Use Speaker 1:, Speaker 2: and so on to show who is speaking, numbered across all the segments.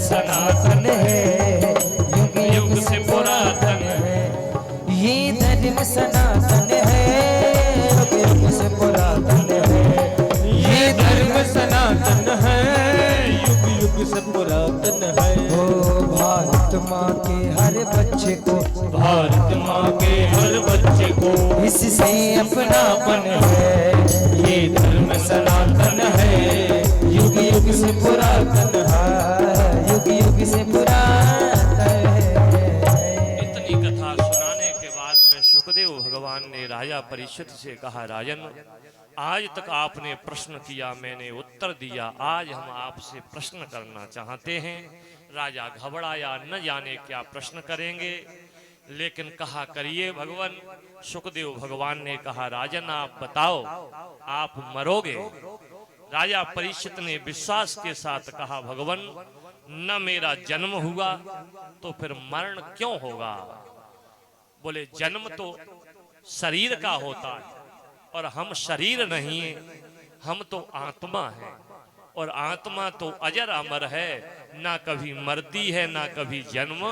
Speaker 1: सनातन है, युग युग से पुरातन है। ये धर्म सनातन है, युग युग से पुरातन है।
Speaker 2: ये धर्म सनातन है, युग युग से पुरातन है।
Speaker 1: ओ भारत माँ के हर बच्चे को,
Speaker 2: भारत माँ के हर बच्चे को
Speaker 1: इससे अपनापन है।
Speaker 2: ये धर्म सनातन है,
Speaker 1: युग युग से पुरातन है, युग युग से पुरातन है।
Speaker 3: इतनी कथा सुनाने के बाद में सुखदेव भगवान ने राजा परीक्षित से कहा, राजन आज तक आपने प्रश्न किया, मैंने उत्तर दिया, आज हम आपसे प्रश्न करना चाहते हैं। राजा घबराया, न जाने क्या प्रश्न करेंगे, लेकिन कहा करिए भगवान। सुखदेव भगवान ने कहा, राजन आप बताओ, आप मरोगे? राजा परीक्षित ने विश्वास के साथ कहा, भगवान न मेरा जन्म हुआ तो फिर मरण क्यों होगा? बोले जन्म तो शरीर का होता है और हम शरीर नहीं है, हम तो आत्मा है और आत्मा तो अजर अमर है, ना कभी मरती है ना कभी जन्म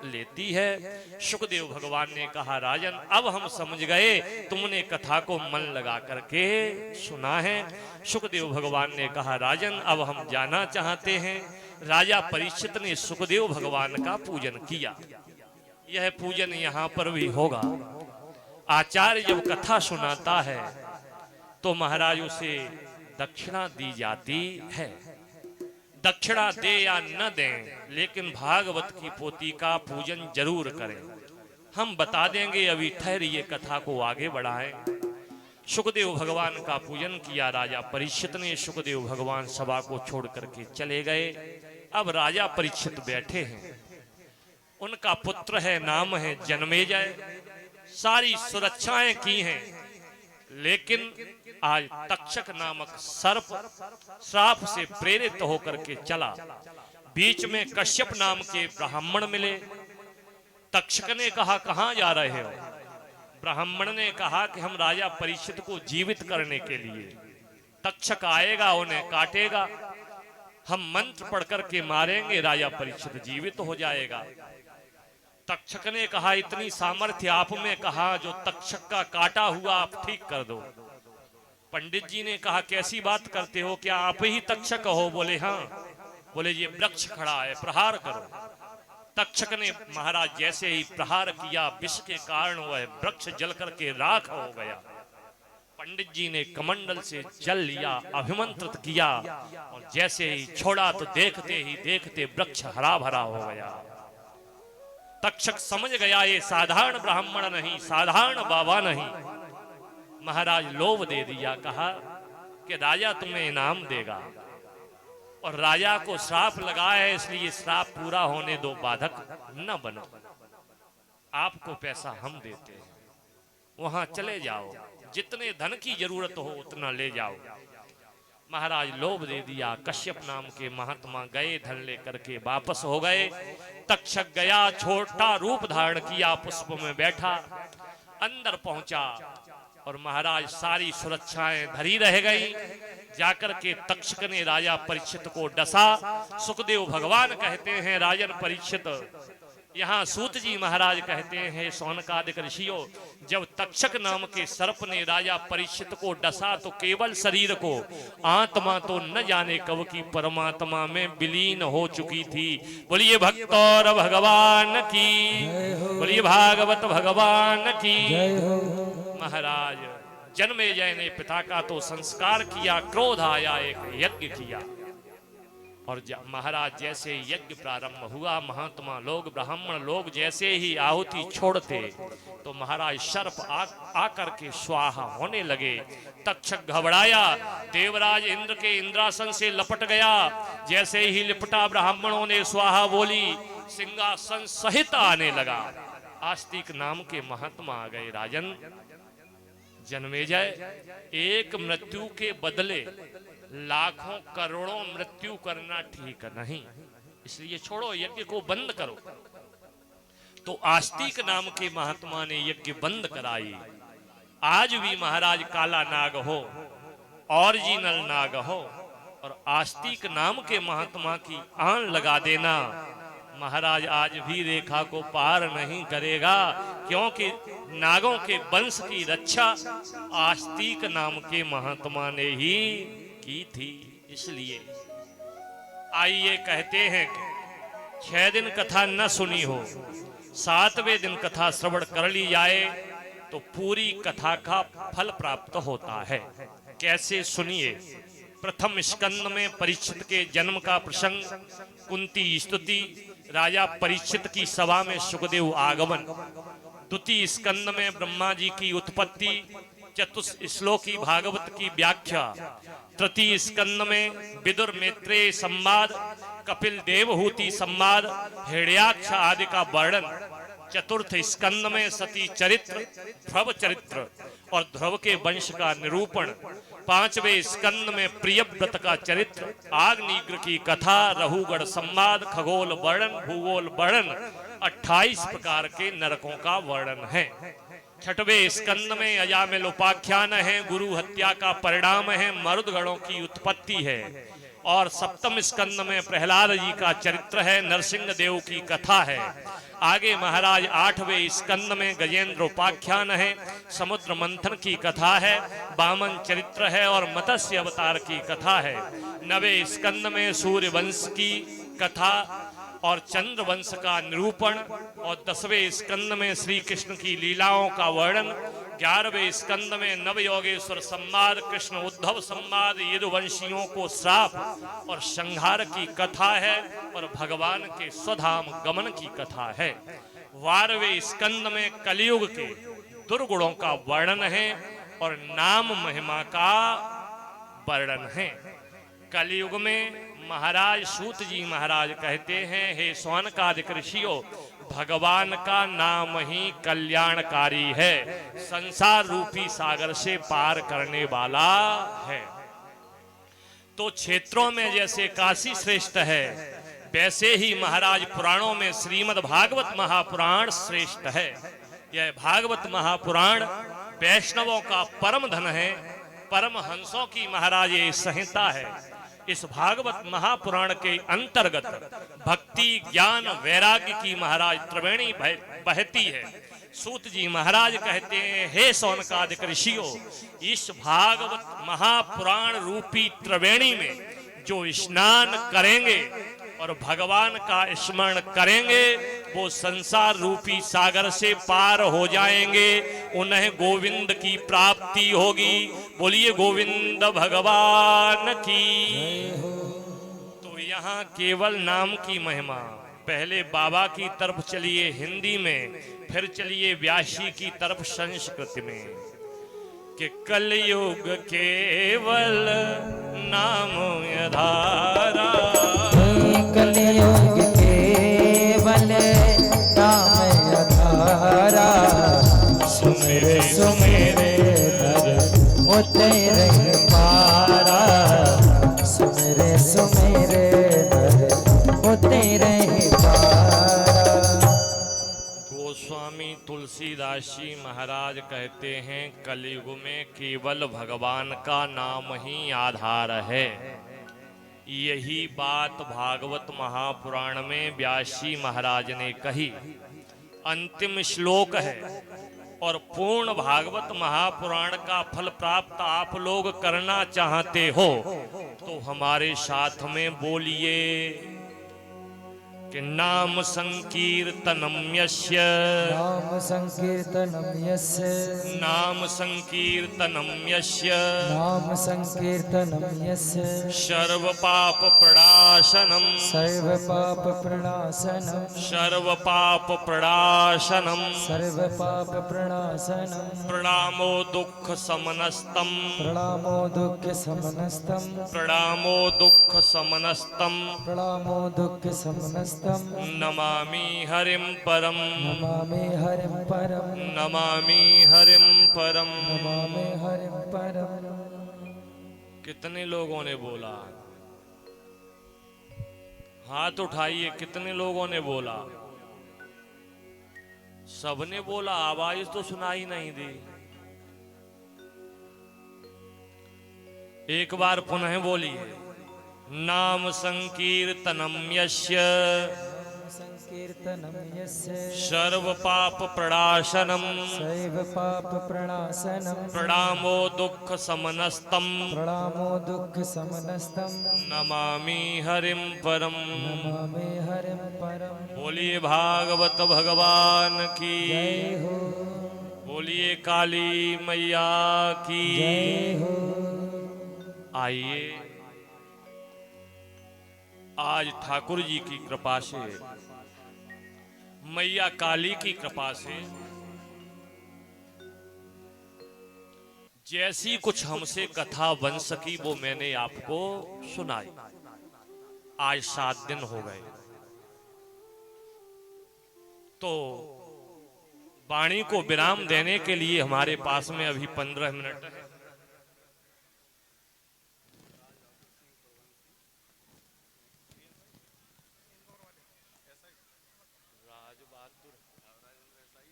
Speaker 3: लेती है। सुखदेव भगवान ने कहा, राजन अब हम समझ गए, तुमने कथा को मन लगा करके सुना है। सुखदेव भगवान ने कहा, राजन अब हम जाना चाहते हैं। राजा परीक्षित ने सुखदेव भगवान का पूजन किया। यह पूजन यहाँ पर भी होगा। आचार्य जब कथा सुनाता है तो महाराज उसे दक्षिणा दी जाती है। दक्षिणा दे या न दें, लेकिन भागवत की पोथी का पूजन जरूर करें। हम बता देंगे, अभी ठहरिए, कथा को आगे बढ़ाएं। सुखदेव भगवान का पूजन किया राजा परीक्षित ने। सुखदेव भगवान सभा को छोड़ करके चले गए। अब राजा परीक्षित बैठे हैं, उनका पुत्र है, नाम है जन्मेजय। सारी सुरक्षाएं की हैं, लेकिन आज तक्षक नामक सर्प श्राप से प्रेरित होकर के चला। बीच में कश्यप नाम के ब्राह्मण मिले। तक्षक ने कहा, कहां जा रहे हो? ब्राह्मण ने कहा कि हम राजा परीक्षित को जीवित करने के लिए, तक्षक आएगा उन्हें काटेगा, हम मंत्र पढ़ करके मारेंगे, राजा परीक्षित जीवित हो जाएगा। तक्षक ने कहा, इतनी सामर्थ्य आप में कहा, जो तक्षक का काटा हुआ आप ठीक कर दो। पंडित जी ने कहा, कैसी बात करते हो, क्या आप ही तक्षक हो? बोले हाँ। बोले ये वृक्ष खड़ा है, प्रहार करो। तक्षक ने महाराज जैसे ही प्रहार किया, विष के कारण वह वृक्ष जल करके राख हो गया। पंडित जी ने कमंडल से जल लिया, अभिमंत्रित किया और जैसे ही छोड़ा तो देखते ही देखते वृक्ष हरा भरा हो गया। तक्षक समझ गया ये साधारण ब्राह्मण नहीं, साधारण बाबा नहीं। महाराज लोभ दे दिया, कहा कि राजा तुम्हें इनाम देगा और राजा को श्राप लगा है, इसलिए श्राप पूरा होने दो, बाधक न बनो, आपको पैसा हम देते हैं, वहां चले जाओ, जितने धन की जरूरत हो उतना ले जाओ। महाराज लोभ दे दिया। कश्यप नाम के महात्मा गए, धन लेकर के वापस हो गए। तक्षक गया, छोटा रूप धारण किया, पुष्प में बैठा, अंदर पहुंचा और महाराज सारी सुरक्षाएं धरी रह गई। जाकर के तक्षक ने राजा परीक्षित को डसा। सुखदेव भगवान कहते हैं, राजन परीक्षित, यहाँ सूत जी महाराज कहते हैं, सौनकादिक ऋषियों, जब तक्षक नाम के सर्प ने राजा परीक्षित को डसा तो केवल शरीर को, आत्मा तो न जाने कब की परमात्मा में विलीन हो चुकी थी। बोलिए भक्त और भगवान की, बोलिए भागवत भगवान की। महाराज जन्मेजय ने पिता का तो संस्कार किया, क्रोध आया, एक यज्ञ किया और महाराज जैसे यज्ञ प्रारंभ हुआ, महात्मा लोग, ब्राह्मण लोग जैसे ही आहुति छोड़ते तो महाराज सर्प आकर के स्वाहा होने लगे। तक्षक घबराया, देवराज इंद्र के इंद्रासन से लपट गया। जैसे ही लिपटा, ब्राह्मणों ने स्वाहा बोली, सिंहासन सहित आने लगा। आस्तिक नाम के महात्मा आ गए। राजन जन्मेजय, एक मृत्यु के बदले लाखों करोड़ों मृत्यु करना ठीक नहीं, इसलिए छोड़ो, यज्ञ को बंद करो। तो आस्तिक नाम के महात्मा ने यज्ञ बंद कराई। आज भी महाराज काला नाग हो, ओरिजिनल नाग हो, और आस्तिक नाम के महात्मा की आन लगा देना महाराज आज भी रेखा को पार नहीं करेगा, क्योंकि नागों के वंश की रक्षा आस्तिक नाम के महात्मा ने ही की थी। इसलिए आइए कहते हैं कि 6 दिन कथा न सुनी हो, 7वें दिन कथा श्रवण कर ली जाए तो पूरी कथा का फल प्राप्त होता है। कैसे सुनिए। प्रथम स्कंद में परीक्षित के जन्म का प्रसंग, कुंती स्तुति, राजा परीक्षित की सभा में सुखदेव आगमन। द्वितीय स्कंद में ब्रह्मा जी की उत्पत्ति, चतुश्लोकी भागवत की व्याख्या। तृतीय स्कंद में विदुर मैत्रेय संवाद, कपिल देवहूति संवाद, हिरण्याक्ष आदि का वर्णन। चतुर्थ स्कंद में सती चरित्र, ध्रुव चरित्र और ध्रुव के वंश का निरूपण। 5वें स्कंद में प्रियव्रत का चरित्र, आग्नेयग्र की कथा, रहुगढ़ संवाद, खगोल वर्णन, भूगोल वर्णन, 28 प्रकार के नरकों का वर्णन है। 6वें स्कंद में अजामिल उपाख्यान है, गुरु हत्या का परिणाम है, मरुदगणों की उत्पत्ति है। और 7वें स्कंद में प्रहलाद जी का चरित्र है, नरसिंह देव की कथा है। आगे महाराज 8वें स्कंद में गजेंद्र उपाख्यान है, समुद्र मंथन की कथा है, वामन चरित्र है और मत्स्य अवतार की कथा है। 9वें स्कंद में सूर्य वंश की कथा और चंद्र वंश का निरूपण और 10वें स्कंद में श्री कृष्ण की लीलाओं का वर्णन। 11वें स्कंद में नवयोगेश्वर संवाद, कृष्ण उद्धव संवाद, यदुवंशियों को श्राप और संहार की कथा है और भगवान के स्वधाम गमन की कथा है। 12वें स्कंद में कलयुग के दुर्गुणों का वर्णन है और नाम महिमा का वर्णन है। कलयुग में महाराज सूत जी महाराज कहते हैं, हे सौनकादिक ऋषियों, भगवान का नाम ही कल्याणकारी है, संसार रूपी सागर से पार करने वाला है। तो क्षेत्रों में जैसे काशी श्रेष्ठ है, वैसे ही महाराज पुराणों में श्रीमद् भागवत महापुराण श्रेष्ठ है। यह भागवत महापुराण वैष्णवों का परम धन है, परम हंसों की महाराज ये संहिता है। इस भागवत महापुराण के अंतर्गत भक्ति, ज्ञान, वैराग्य की महाराज त्रिवेणी बहती है। सूत जी महाराज कहते हैं, हे सौनकादिक ऋषियों, इस भागवत महापुराण रूपी त्रिवेणी में जो स्नान करेंगे और भगवान का स्मरण करेंगे, वो संसार रूपी सागर से पार हो जाएंगे, उन्हें गोविंद की प्राप्ति होगी। बोलिए गोविंद भगवान की। तो यहाँ केवल नाम की महिमा। पहले बाबा की तरफ चलिए हिंदी में, फिर चलिए व्यासी की तरफ संस्कृत में। कि कलयुग केवल नाम आधारा,
Speaker 1: कलयुग केवल नाम आधारा, सुमेरे सुमेरे नर होते रहे पारा, सुमेरे सुमेरे नर होते रहे पारा।
Speaker 3: गोस्वामी तुलसीदास जी महाराज कहते हैं, कलयुग में केवल भगवान का नाम ही आधार है। यही बात भागवत महापुराण में व्यासी महाराज ने कही। अंतिम श्लोक है और पूर्ण भागवत महापुराण का फल प्राप्त आप लोग करना चाहते हो तो हमारे साथ में बोलिए कि नाम संकीर्तनम यस्य,
Speaker 1: नाम संकीर्तनम यस्य,
Speaker 3: नाम संकीर्तनम यस्य,
Speaker 1: नाम संकीर्तनम यस्य,
Speaker 3: सर्व पाप प्रणाशनम,
Speaker 1: सर्व पाप प्रणाशनम,
Speaker 3: सर्व पाप प्रणाशनम,
Speaker 1: सर्व पाप प्रणाशनम,
Speaker 3: प्रणामो दुख समनस्तम,
Speaker 1: प्रणामो दुख समनस्तम,
Speaker 3: प्रणामो दुख समनस्तम,
Speaker 1: प्रणामो दुख समनस्तम,
Speaker 3: नमामि हरिम परम,
Speaker 1: नमामि हरिं परम,
Speaker 3: नमामि हरिम परम।
Speaker 1: नमामि हरिं परम।
Speaker 3: कितने लोगों ने बोला? हाथ उठाइए, कितने लोगों ने बोला? सबने बोला, आवाज तो सुनाई नहीं दी। एक बार पुनः बोलिए, नाम संकीर्तनम यस्य
Speaker 1: संकीर्तनं यस्य
Speaker 3: सर्व पाप प्रणाशनम
Speaker 1: सैव पाप प्रणाशनं
Speaker 3: प्रणामो दुख समनस्तम
Speaker 1: प्रणामो दुःख समनस्तं
Speaker 3: नमामि हरिम परम।
Speaker 1: नमामि हरिं परम।
Speaker 3: बोलिए भागवत भगवान की,
Speaker 1: जय हो
Speaker 3: बोलिए काली मैया की।
Speaker 1: जय हो।
Speaker 3: आइए आज ठाकुर जी की कृपा से, मैया काली की कृपा से जैसी कुछ हमसे कथा बन सकी वो मैंने आपको सुनाई। आज 7 दिन हो गए तो वाणी को विराम देने के लिए हमारे पास में अभी 15 मिनट है।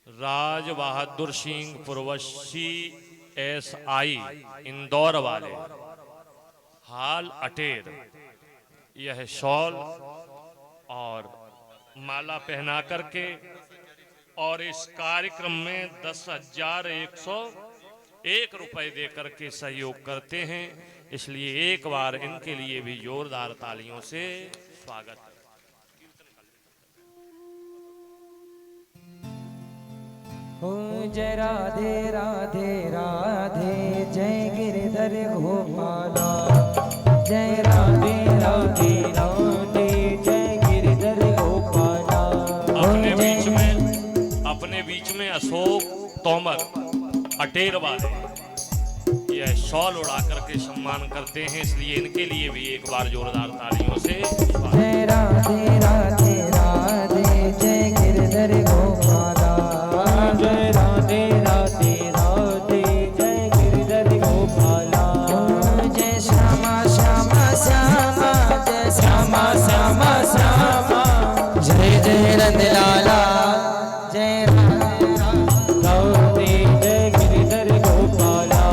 Speaker 3: राज बहादुर सिंह पुरवशी SI इंदौर वाले हाल अटेर यह शॉल और माला पहना करके और इस कार्यक्रम में 10,101 रुपए दे करके सहयोग करते हैं। इसलिए एक बार इनके लिए भी जोरदार तालियों से स्वागत है।
Speaker 1: ओ जय राधे राधे राधे जय गिरधर गोपाला। जय राधे राधे राधे जय गिरधर गोपाला।
Speaker 3: अपने बीच में अशोक तोमर अटेर वाले यह शॉल उड़ा करके सम्मान करते हैं। इसलिए इनके लिए भी एक बार जोरदार तालियों से
Speaker 1: जय राधे राधे राधे जय गिरधर गोपाला। जय राधे राधे राधे जय गिरधर गोपाला। जय श्यामा श्यामा श्यामा जय श्यामा श्यामा श्यामा। जय जय नंदलाला जय राधे राधे जय गिरधर गोपाला।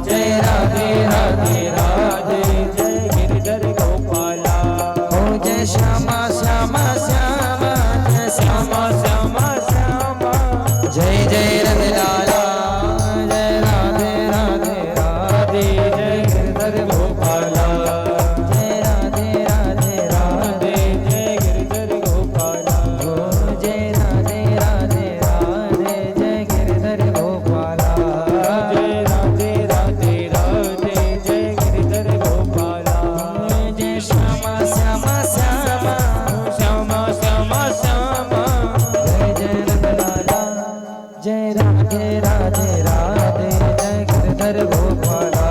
Speaker 1: जय राधे राधे राधे जय गिरधर गोपाला। ओ जय श्यामा श्यामा श्यामा जय श्यामा श्यामा श्यामा। जय जय नंदलाला जय राधे राधे राधे जय गिरधर गोपाला। जय राधे राधे राधे जय गिरधर गोपाला। ओ जय राधे राधे राधे जय गिरधर गोपाला। जय राधे राधे राधे जय गिरधर गोपाला। जय श्यामा श्यामा श्यामा श्यामा श्यामा श्यामा। जय जय नंदलाला जय राधे राधे राधे जय गिरधर गोपाला।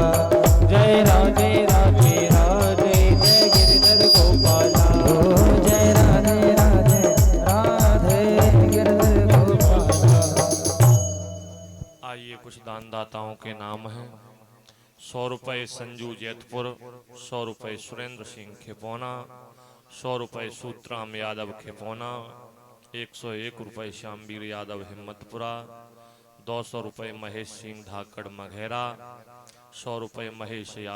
Speaker 1: जय राधे राधे राधे जय गिरधर गोपाला। ओ जय राधे राधे राधे गिरधर गोपाला।
Speaker 3: आइए कुछ दानदाताओं के नाम हैं। 100 रुपये संजू जैतपुर, 100 रुपये सुरेंद्र सिंह खेपौना, 100 रुपये सूत्राम यादव खेपौना, 101 रुपये श्यामवीर यादव हिम्मतपुरा, 200 रुपये महेश सिंह धाकड़ मघेरा, 100 रुपये महेश यादव